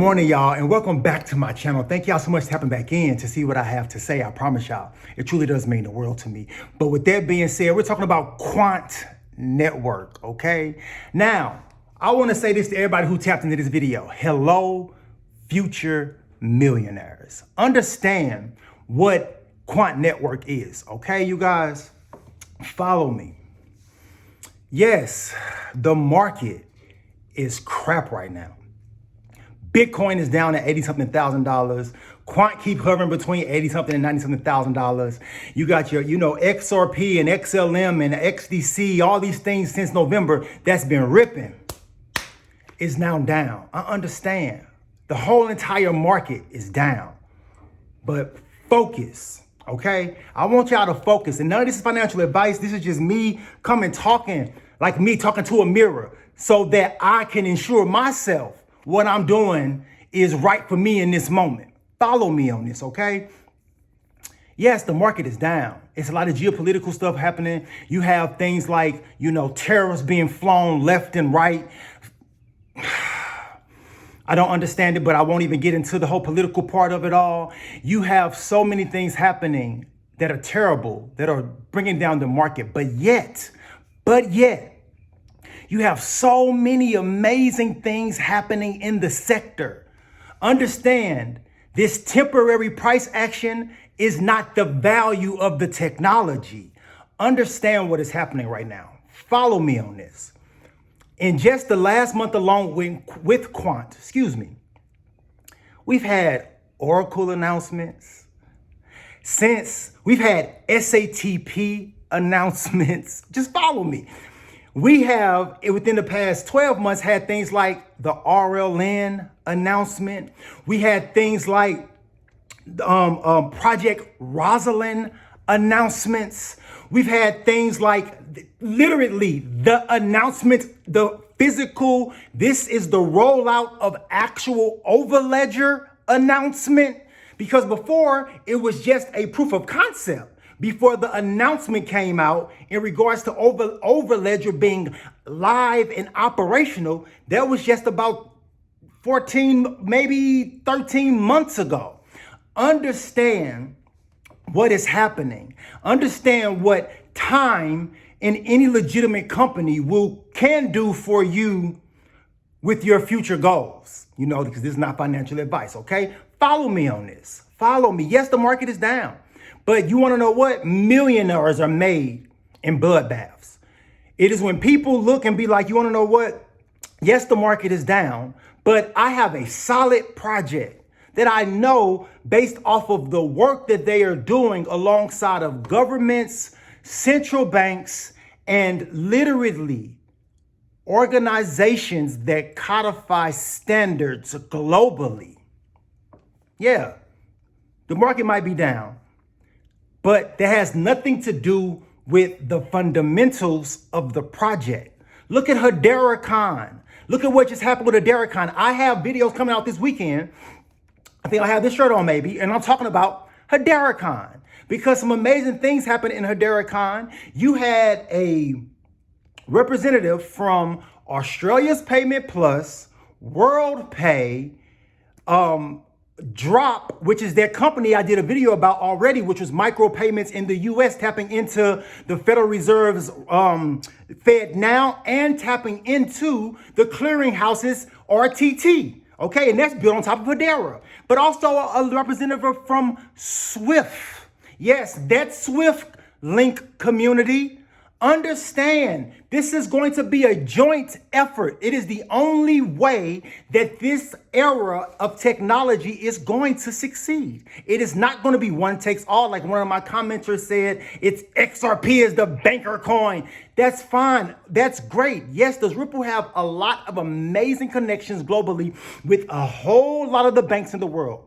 morning, y'all, and welcome back to my channel. Thank y'all so much for tapping back in to see what I have to say. I promise y'all, it truly does mean the world to me. But with that being said, we're talking about Quant Network, okay? Now, I want to say this to everybody who tapped into this video. Hello, future millionaires. Understand what Quant Network is, okay, you guys? Follow me. Yes, the market is crap right now. Bitcoin is down at 80-something thousand dollars. Quant keep hovering between 80-something and 90-something thousand dollars. You got your, XRP and XLM and XDC, all these things since November that's been ripping is now down. I understand. The whole entire market is down. But focus, okay? I want y'all to focus. And none of this is financial advice. This is just me talking like me talking to a mirror so that I can ensure myself what I'm doing is right for me in this moment. Follow me on this, okay? Yes, the market is down. It's a lot of geopolitical stuff happening. You have things like, terrorists being flown left and right. I don't understand it, but I won't even get into the whole political part of it all. You have so many things happening that are terrible, that are bringing down the market. But yet, you have so many amazing things happening in the sector. Understand, this temporary price action is not the value of the technology. Understand what is happening right now. Follow me on this. In just the last month alone with Quant, we've had Oracle announcements. We've had SATP announcements. Just follow me. We have, within the past 12 months, had things like the RLN announcement. We had things like Project Rosalind announcements. We've had things like literally the announcement, the physical, this is the rollout of actual Overledger announcement. Because before, it was just a proof of concept. Before the announcement came out in regards to Overledger being live and operational, that was just about 14, maybe 13 months ago. Understand what is happening. Understand what time in any legitimate company can do for you with your future goals, because this is not financial advice, okay? Follow me on this. Follow me. Yes, the market is down. But you want to know what? Millionaires are made in bloodbaths. It is when people look and be like, you want to know what? Yes, the market is down, but I have a solid project that I know based off of the work that they are doing alongside of governments, central banks, and literally organizations that codify standards globally. Yeah, the market might be down, but that has nothing to do with the fundamentals of the project. Look at Hedera Khan. Look at what just happened with Hedera Khan. I have videos coming out this weekend. I think I have this shirt on maybe, and I'm talking about Hedera Khan because some amazing things happened in Hedera Khan. You had a representative from Australia's Payment Plus, WorldPay, Drop, which is their company I did a video about already, which was micropayments in the US, tapping into the Federal Reserve's Fed Now and tapping into the clearinghouse's RTT. Okay, and that's built on top of Hedera. But also a representative from Swift. Yes, that Swift link community. Understand, this is going to be a joint effort. It is the only way that this era of technology is going to succeed. It is not going to be one takes all, like one of my commenters said, it's XRP is the banker coin. That's fine. That's great. Yes, does Ripple have a lot of amazing connections globally with a whole lot of the banks in the world?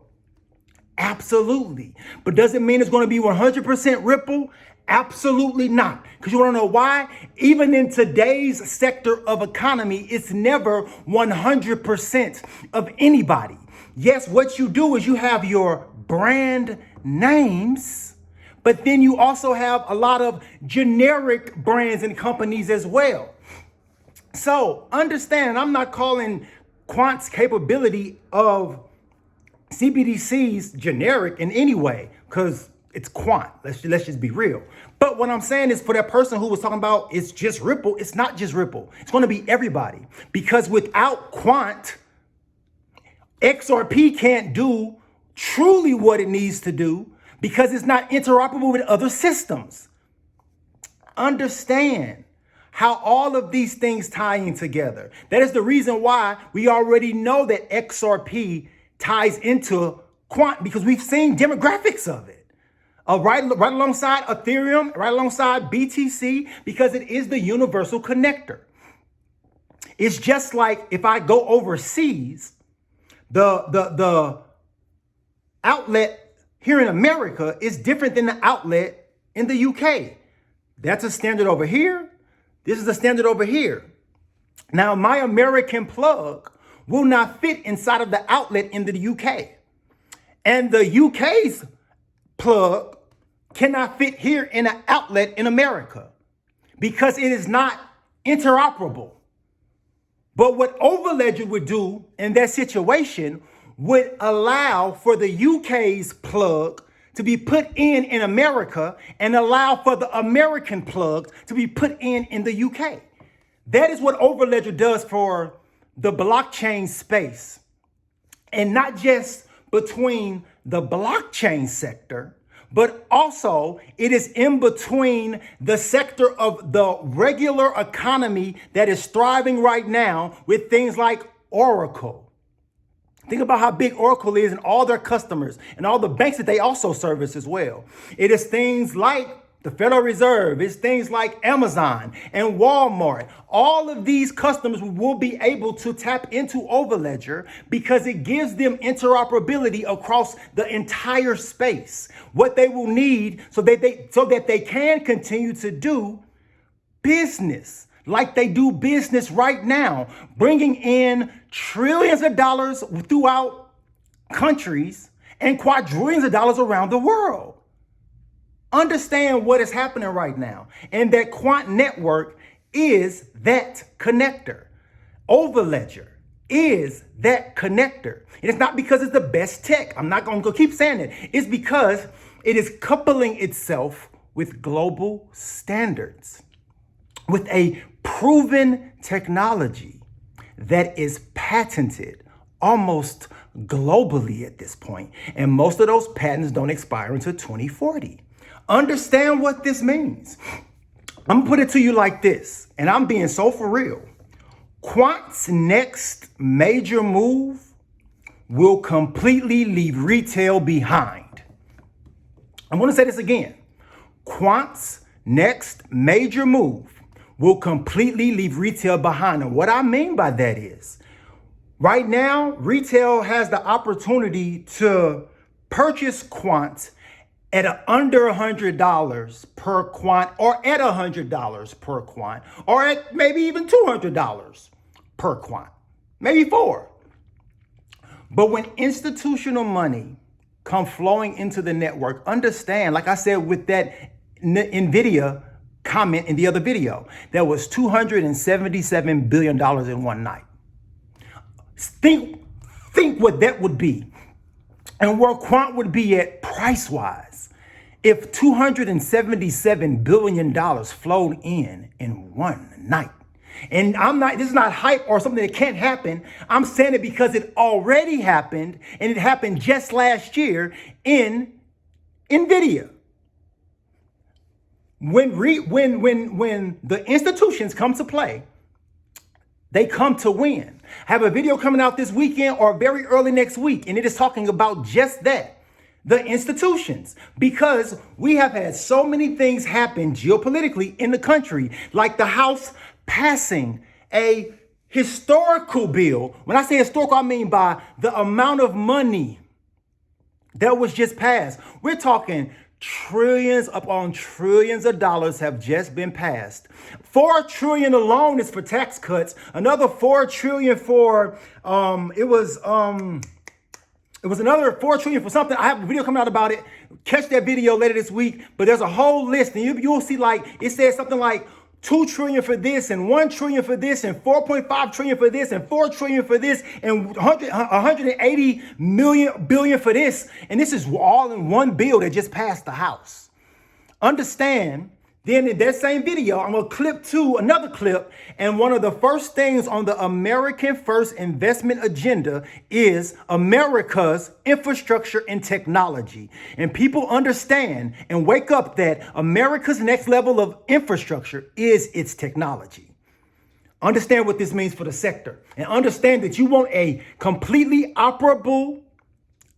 Absolutely. But does it mean it's going to be 100% Ripple? Absolutely not. Because you want to know why? Even in today's sector of economy, it's never 100% of anybody. Yes, what you do is you have your brand names, but then you also have a lot of generic brands and companies as well. So understand, I'm not calling Quant's capability of CBDCs generic in any way, because it's Quant. Let's just be real. But what I'm saying is, for that person who was talking about it's just Ripple, it's not just Ripple. It's going to be everybody. Because without Quant, XRP can't do truly what it needs to do because it's not interoperable with other systems. Understand how all of these things tie in together. That is the reason why we already know that XRP ties into Quant, because we've seen demographics of it. Right alongside Ethereum, right alongside BTC, because it is the universal connector. It's just like if I go overseas, the outlet here in America is different than the outlet in the UK. That's a standard over here. This is a standard over here. Now, my American plug will not fit inside of the outlet in the UK. And the UK's plug cannot fit here in an outlet in America because it is not interoperable. But what Overledger would do in that situation would allow for the UK's plug to be put in America and allow for the American plug to be put in the UK. That is what Overledger does for the blockchain space. And not just between the blockchain sector, but also it is in between the sector of the regular economy that is thriving right now with things like Oracle. Think about how big Oracle is and all their customers and all the banks that they also service as well. It is things like the Federal Reserve, it's things like Amazon and Walmart. All of these customers will be able to tap into Overledger because it gives them interoperability across the entire space. What they will need so that they can continue to do business like they do business right now, bringing in trillions of dollars throughout countries and quadrillions of dollars around the world. Understand what is happening right now, and that Quant Network is that connector. Overledger is that connector. And it's not because it's the best tech. I'm not going to keep saying it. It's because it is coupling itself with global standards, with a proven technology that is patented almost globally at this point. And most of those patents don't expire until 2040. Understand what this means. I'm gonna put it to you like this, and I'm being so for real. Quant's next major move will completely leave retail behind. I want to say this again. Quant's next major move will completely leave retail behind. And what I mean by that is, right now, retail has the opportunity to purchase Quant at under $100 per Quant, or at $100 per Quant, or at maybe even $200 per Quant, maybe $4. But when institutional money come flowing into the network, understand, like I said with that NVIDIA comment in the other video, there was $277 billion in one night. Think what that would be and where Quant would be at price-wise if $277 billion flowed in one night. And this is not hype or something that can't happen. I'm saying it because it already happened, and it happened just last year in NVIDIA. When the institutions come to play, they come to win. I have a video coming out this weekend or very early next week, and it is talking about just that, the institutions, because we have had so many things happen geopolitically in the country, like the House passing a historical bill. When I say historical, I mean by the amount of money that was just passed. We're talking trillions upon trillions of dollars have just been passed. $4 trillion alone is for tax cuts. Another $4 trillion for it was another $4 trillion for something. I have a video coming out about it. Catch that video later this week. But there's a whole list, and you'll see, like, it says something like 2 trillion for this and 1 trillion for this and 4.5 trillion for this and 4 trillion for this and 180 billion for this. And this is all in one bill that just passed the House. Understand, then in that same video, I'm going to clip to another clip. And one of the first things on the American First Investment Agenda is America's infrastructure and technology. And people understand and wake up that America's next level of infrastructure is its technology. Understand what this means for the sector, and understand that you want a completely operable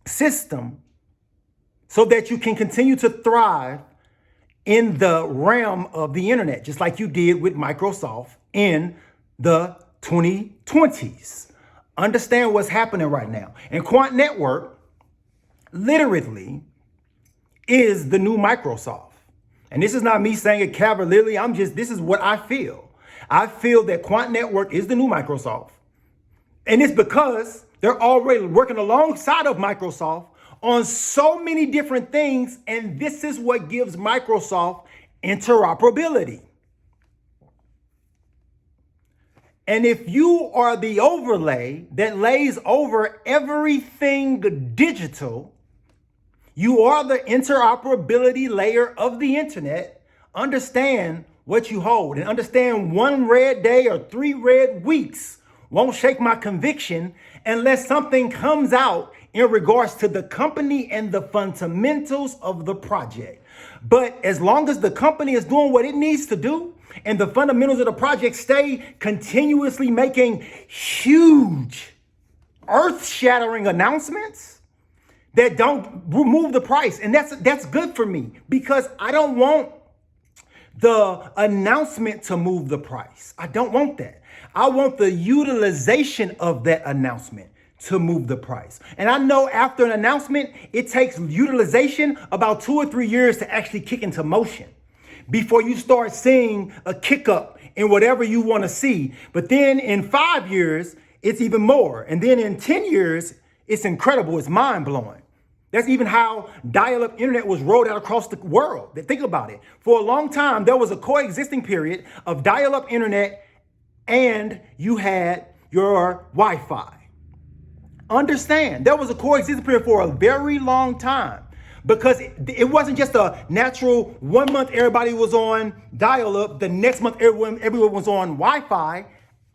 system so that you can continue to thrive in the realm of the internet, just like you did with Microsoft in the 2020s. Understand what's happening right now. And Quant Network literally is the new Microsoft. And this is not me saying it cavalierly. This is what I feel. I feel that Quant Network is the new Microsoft. And it's because they're already working alongside of Microsoft on so many different things, and this is what gives Microsoft interoperability. And if you are the overlay that lays over everything digital, you are the interoperability layer of the internet. Understand what you hold, and understand 1 red day or 3 red weeks won't shake my conviction unless something comes out in regards to the company and the fundamentals of the project. But as long as the company is doing what it needs to do and the fundamentals of the project stay continuously making huge, earth-shattering announcements that don't remove the price. And that's good for me, because I don't want the announcement to move the price. I don't want that. I want the utilization of that announcement to move the price. And I know after an announcement, it takes utilization about 2 or 3 years to actually kick into motion before you start seeing a kick up in whatever you want to see. But then in 5 years, it's even more. And then in 10 years, it's incredible. It's mind blowing. That's even how dial-up internet was rolled out across the world. Think about it. For a long time, there was a coexisting period of dial-up internet and you had your Wi-Fi. Understand, there was a coexistence period for a very long time, because it wasn't just a natural 1 month everybody was on dial-up, the next month everyone was on Wi-Fi.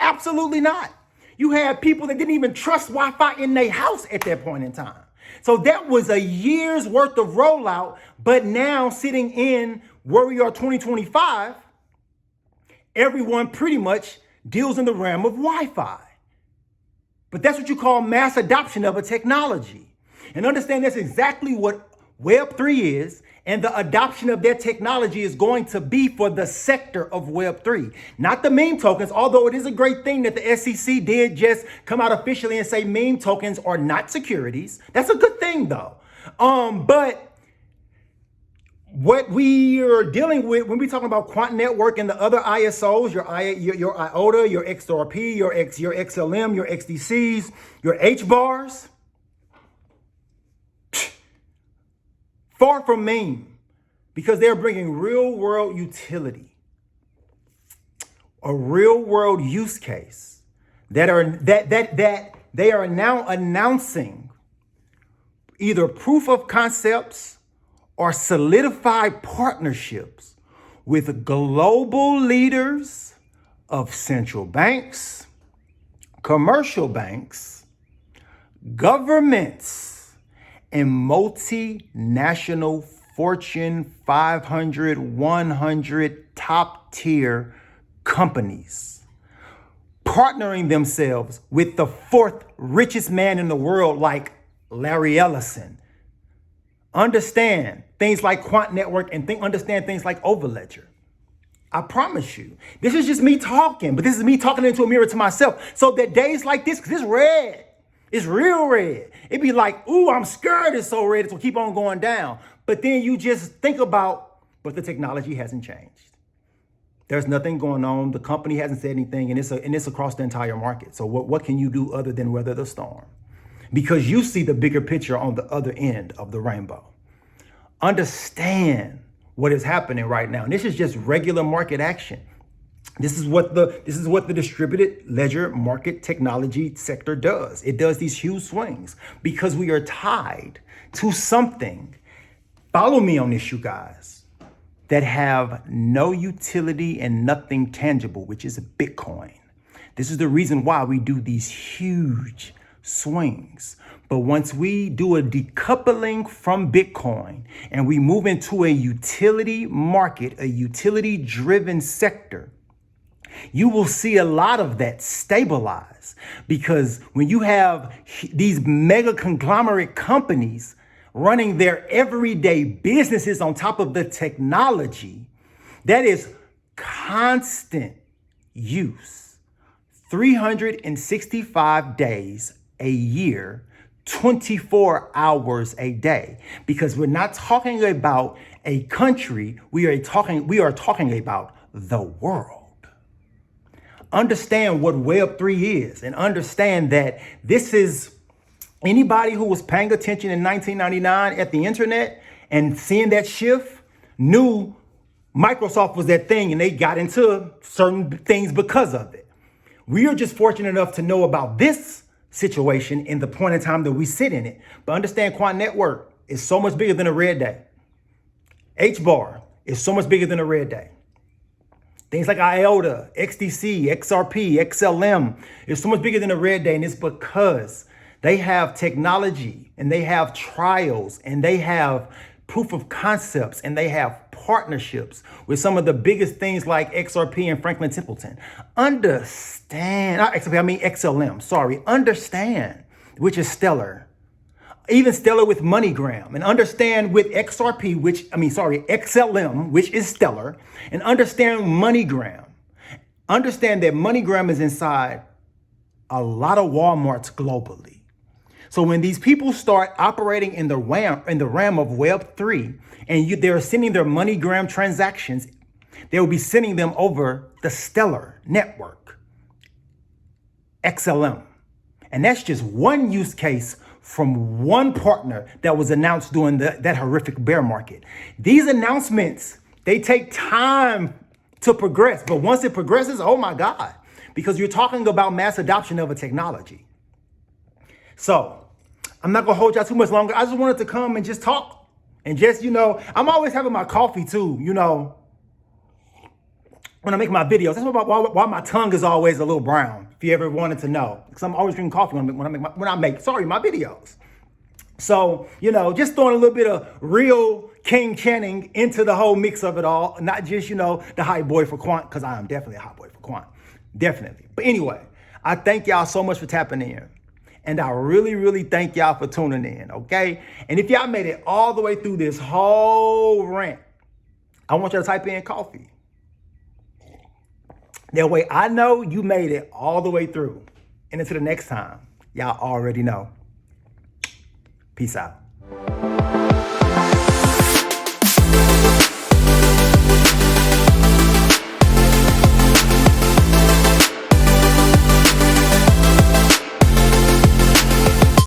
Absolutely not. You had people that didn't even trust Wi-Fi in their house at that point in time. So that was a year's worth of rollout. But now, sitting in where we are 2025, everyone pretty much deals in the realm of Wi-Fi. But that's what you call mass adoption of a technology. And understand that's exactly what Web3 is, and the adoption of that technology is going to be for the sector of Web3. Not the meme tokens, although it is a great thing that the SEC did just come out officially and say meme tokens are not securities. That's a good thing though. But what we are dealing with when we talking about Quant Network and the other ISOs, your IOTA, your XRP, your XLM, your XDCs, your HBARs, far from meme, because they're bringing real world utility, a real world use case that they are now announcing either proof of concepts or solidified partnerships with global leaders of central banks, commercial banks, governments, and multinational Fortune 500, 100 top tier companies, partnering themselves with the 4th richest man in the world like Larry Ellison. Understand things like Quant Network and understand things like Overledger. I promise you, this is just me talking, but this is me talking into a mirror to myself, so that days like this, because it's red, it's real red. It'd be like, ooh, I'm scared it's so red, it's gonna keep on going down. But then you just think about, but the technology hasn't changed. There's nothing going on. The company hasn't said anything, and it's across the entire market. So what can you do other than weather the storm? Because you see the bigger picture on the other end of the rainbow. Understand what is happening right now. And this is just regular market action. This is what the distributed ledger market technology sector does. It does these huge swings because we are tied to something. Follow me on this, you guys, that have no utility and nothing tangible, which is Bitcoin. This is the reason why we do these huge swings. But once we do a decoupling from Bitcoin and we move into a utility market, a utility driven sector, you will see a lot of that stabilize, because when you have these mega conglomerate companies running their everyday businesses on top of the technology, that is constant use, 365 days a year, 24 hours a day, because we're not talking about a country, we are talking about the world. Understand what Web3 is, and understand that this is anybody who was paying attention in 1999 at the internet and seeing that shift knew Microsoft was that thing, and they got into certain things because of it. We are just fortunate enough to know about this situation in the point in time that we sit in it. But understand, Quant Network is so much bigger than a red day. H-bar is so much bigger than a red day. Things like IOTA, XDC, XRP, XLM is so much bigger than a red day, and it's because they have technology, and they have trials, and they have proof of concepts, and they have partnerships with some of the biggest things like XRP and Franklin Templeton. Understand, not XRP, I mean XLM, sorry. Understand, which is stellar. Even stellar with MoneyGram, and understand with XRP, XLM, which is stellar, and understand MoneyGram. Understand that MoneyGram is inside a lot of Walmarts globally. So when these people start operating in the realm of Web3, and they're sending their MoneyGram transactions, they will be sending them over the Stellar network, XLM. And that's just one use case from one partner that was announced during that horrific bear market. These announcements, they take time to progress, but once it progresses, oh my God, because you're talking about mass adoption of a technology. So I'm not gonna hold y'all too much longer. I just wanted to come and just talk, and just, I'm always having my coffee too, when I make my videos. That's why my tongue is always a little brown, if you ever wanted to know, because I'm always drinking coffee when I make my videos. So, just throwing a little bit of real King Channing into the whole mix of it all, not just, the hype boy for Quant, because I am definitely a hype boy for Quant, definitely. But anyway, I thank y'all so much for tapping in, and I really, really thank y'all for tuning in, okay? And if y'all made it all the way through this whole rant, I want y'all to type in coffee. That way I know you made it all the way through. And until the next time, y'all already know. Peace out.